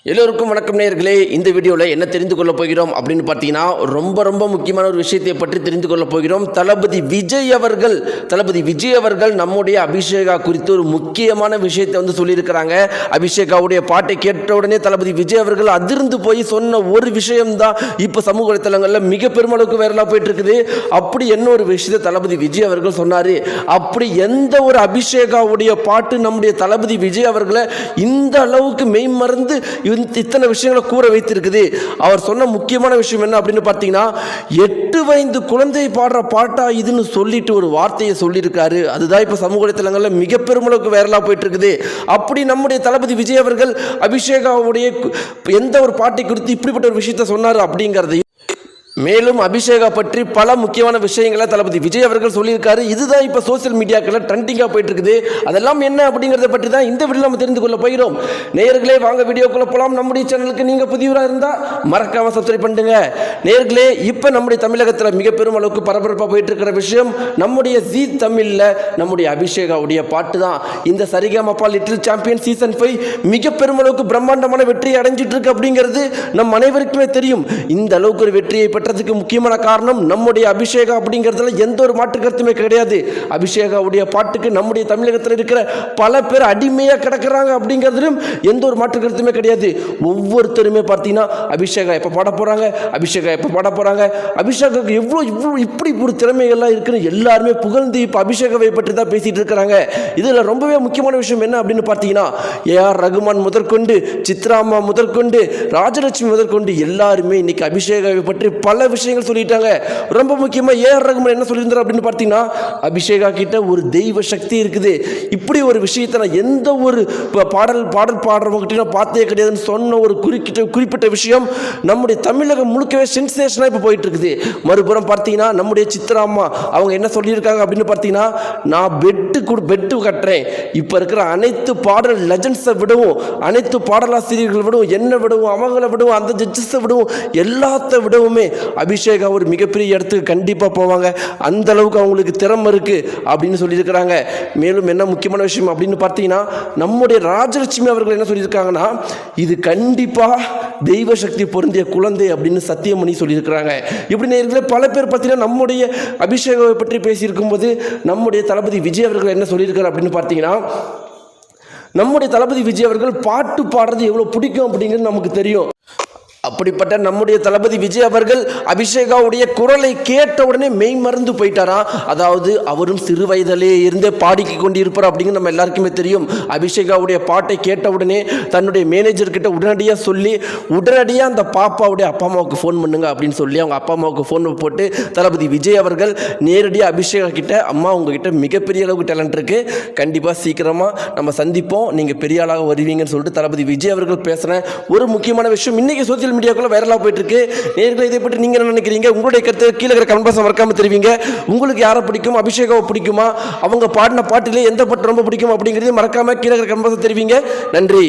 எல்லோருக்கும் வணக்கம் நேயர்களே. இந்த வீடியோவில் என்ன தெரிந்து கொள்ள போகிறோம் அப்படின்னு பார்த்தீங்கன்னா, ரொம்ப முக்கியமான ஒரு விஷயத்தை பற்றி தெரிந்து கொள்ள போகிறோம். தளபதி விஜய் அவர்கள் நம்முடைய அபிஷேகா குறித்து ஒரு முக்கியமான விஷயத்தை சொல்லியிருக்கிறாங்க. அபிஷேகாவுடைய பாட்டை கேட்ட உடனே தளபதி விஜய் அவர்கள் அதிர்ந்து போய் சொன்ன ஒரு விஷயம்தான் இப்போ சமூக வலைத்தளங்களில் மிக பெருமளவுக்கு வைரலாக போயிட்டு இருக்குது. அப்படி என்ன ஒரு விஷயத்தை தளபதி விஜய் அவர்கள் சொன்னார். அப்படி எந்த ஒரு அபிஷேகாவுடைய பாட்டு நம்முடைய தளபதி விஜய் அவர்களை இந்த அளவுக்கு மெய்மறந்து இத்தனை விஷயங்களை கூற வைத்திருக்குது. அவர் சொன்ன முக்கியமான விஷயம் என்ன அப்படின்னு பார்த்தீங்கன்னா, 8 வயது குழந்தை பாடுற பாட்டா இதுன்னு சொல்லிட்டு ஒரு வார்த்தையை சொல்லியிருக்காரு. அதுதான் இப்போ சமூக வலைத்தளங்களில் மிக பெருமளவுக்கு வைரலாக போயிட்டு இருக்குது. அப்படி நம்முடைய தளபதி விஜய் அவர்கள் அபிஷேகாவுடைய எந்த ஒரு பாட்டை குறித்து இப்படிப்பட்ட ஒரு விஷயத்தை சொன்னார் அப்படிங்கிறதையும், மேலும் அபிஷேகா பற்றி பல முக்கியமான விஷயங்களை தளபதி விஜய் அவர்கள் சொல்லியிருக்காரு. இதுதான் இப்போ சோசியல் மீடியாக்களில் ட்ரெண்டிங்காக போயிட்டு இருக்குது. அதெல்லாம் என்ன அப்படிங்கிறத பற்றி தான் இந்த வீடியோ நம்ம தெரிந்து கொள்ள போகிறோம். நேயர்களே, வாங்க வீடியோக்குள்ள போகலாம். நம்முடைய சேனலுக்கு நீங்கள் புதியவராக இருந்தால் மறக்காம சப்ஸ்கிரைப் பண்ணுங்க. நேயர்களே, இப்போ நம்முடைய தமிழகத்தில் மிக பெரும் அளவுக்கு பரபரப்பாக போயிட்டு இருக்கிற விஷயம் நம்முடைய ஜீ தமிழில் நம்முடைய அபிஷேகாவுடைய பாட்டு தான். இந்த சரிகமபா லிட்டில் சாம்பியன் சீசன் 5 மிக பெருமளவுக்கு பிரம்மாண்டமான வெற்றியை அடைஞ்சிட்டு இருக்கு அப்படிங்கிறது நம் அனைவருக்குமே தெரியும். இந்த அளவுக்கு ஒரு வெற்றியை பெற்றதுக்கு முக்கியமான காரணம் நம்முடைய அபிஷேகா அப்படிங்கிறதுல எந்த ஒரு மாற்று கருத்துமே கிடையாது. அபிஷேகாவுடைய பாட்டுக்கு நம்முடைய தமிழகத்தில் இருக்கிற பல பேர் அடிமையாக கிடக்கிறாங்க அப்படிங்கிறதுலும் எந்த ஒரு மாற்று கருத்துமே கிடையாது. ஒவ்வொருத்தருமே பார்த்தீங்கன்னா அபிஷேகா எப்போ பாட போகிறாங்க, அபிஷேகாவுக்கு எவ்வளோ இப்படி ஒரு திறமைகள்லாம் இருக்குன்னு எல்லாருமே புகழ்ந்து இப்போ அபிஷேகாவை பற்றி தான் பேசிட்டு இருக்கிறாங்க. இதில் ரொம்பவே முக்கியமான விஷயம் என்ன அப்படின்னு பார்த்தீங்கன்னா, ஏஆர் ரகுமான் முதற்கொண்டு, சித்ராமா முதற்கொண்டு, ராஜலட்சுமி முதற்கொண்டு எல்லாருமே இன்னைக்கு அபிஷேகாவை பற்றி பல விஷயங்கள் சொல்லிட்டாங்க. ரொம்ப முக்கியமாக ஏஆர் ரகுமான் என்ன சொல்லியிருந்தார் அப்படின்னு பார்த்தீங்கன்னா, அபிஷேகா கிட்ட ஒரு தெய்வ சக்தி இருக்குது. இப்படி ஒரு விஷயத்தை நான் எந்த ஒரு பாடல் பாடுறவங்ககிட்ட நான் பார்த்தே கிடையாதுன்னு சொன்ன ஒரு குறிப்பிட்ட விஷயம் நம்முடைய தமிழகம் முழுக்கவே சென்சேஷனாக இப்போ போயிட்டு இருக்குது. மறுபுறம் பார்த்தீங்கன்னா நம்முடைய சித்ராம்மா அவங்க என்ன சொல்லியிருக்காங்க அப்படின்னு பார்த்தீங்கன்னா, நான் பெட்டு கட்டுறேன். இப்போ இருக்கிற அனைத்து பாடல் லெஜண்ட்ஸை விடவும், அனைத்து பாடலாசிரியர்கள் விடவும், என்னை விடவும், அவங்களை விடவும், அந்த ஜட்ஜஸை விடவும், எல்லாத்த விடவுமே அபிஷேகா ஒரு மிகப்பெரிய இடத்துக்கு கண்டிப்பாக போவாங்க. அந்த அளவுக்கு அவங்களுக்கு திறமை இருக்கு அப்படின்னு சொல்லியிருக்கிறாங்க. மேலும் என்ன முக்கியமான விஷயம் அப்படின்னு பார்த்தீங்கன்னா, நம்முடைய ராஜலட்சுமி அவர்கள் என்ன சொல்லியிருக்காங்கன்னா, இது கண்டிப்பாக தெய்வ சக்தி பொருந்திய குழந்தை அப்படின்னு சத்தியம் பண்ணி சொல்லியிருக்கிறாங்க. இப்படி நேர்களே பல பேர் பார்த்தீங்கன்னா நம்முடைய அபிஷேகாவை பற்றி பேசியிருக்கும் போது நம்முடைய தளபதி விஜய் அவர்கள் என்ன சொல்லியிருக்காரு அப்படின்னு பார்த்தீங்கன்னா, நம்முடைய தளபதி விஜய் அவர்கள் பாட்டு பாடுறது எவ்வளோ பிடிக்கும் அப்படிங்கிறது நமக்கு தெரியும். அப்படிப்பட்ட நம்முடைய தளபதி விஜய் அவர்கள் அபிஷேகாவுடைய குரலை கேட்ட உடனே மெய் மறந்து போயிட்டாரா. அதாவது அவரும் சிறு வயதிலே இருந்தே பாடிக்கி கொண்டிருப்பார் அப்படிங்கிறது நம்ம எல்லாருக்குமே தெரியும். அபிஷேகாவுடைய பாட்டை கேட்ட உடனே தன்னுடைய மேனேஜர்கிட்ட உடனடியாக சொல்லி, உடனடியாக அந்த பாப்பாவுடைய அப்பா அம்மாவுக்கு ஃபோன் பண்ணுங்க அப்படின்னு சொல்லி அவங்க அப்பா அம்மாவுக்கு ஃபோன் போட்டு தளபதி விஜய் அவர்கள் நேரடியாக அபிஷேகா கிட்ட, அம்மா உங்ககிட்ட மிகப்பெரிய அளவுக்கு டேலண்ட் இருக்குது, கண்டிப்பாக சீக்கிரமாக நம்ம சந்திப்போம், நீங்கள் பெரிய ஆளாக வருவீங்கன்னு சொல்லிட்டு தளபதி விஜய் அவர்கள் பேசுகிறேன். ஒரு முக்கியமான விஷயம் இன்னைக்கு சோசியல் மீடியாக்குள்ள வைரலாக போயிட்டு இருக்கு. நேயர்களே, இதை பற்றி நீங்க என்ன நினைக்கிறீங்க? உங்களுடைய கருத்து கீழே இருக்கிற கமெண்ட் பாக்ஸ்ல மறக்காம தெரிவிங்க. உங்களுக்கு யாரை பிடிக்கும்? அபிஷேகாவை பிடிக்குமா? அவங்க பாடின பாட்டிலே எந்த பாட்டு ரொம்ப பிடிக்கும் அப்படிங்கிறதையும் மறக்காம கீழே இருக்கிற கமெண்ட் பாக்ஸ்ல தெரிவிங்க. நன்றி.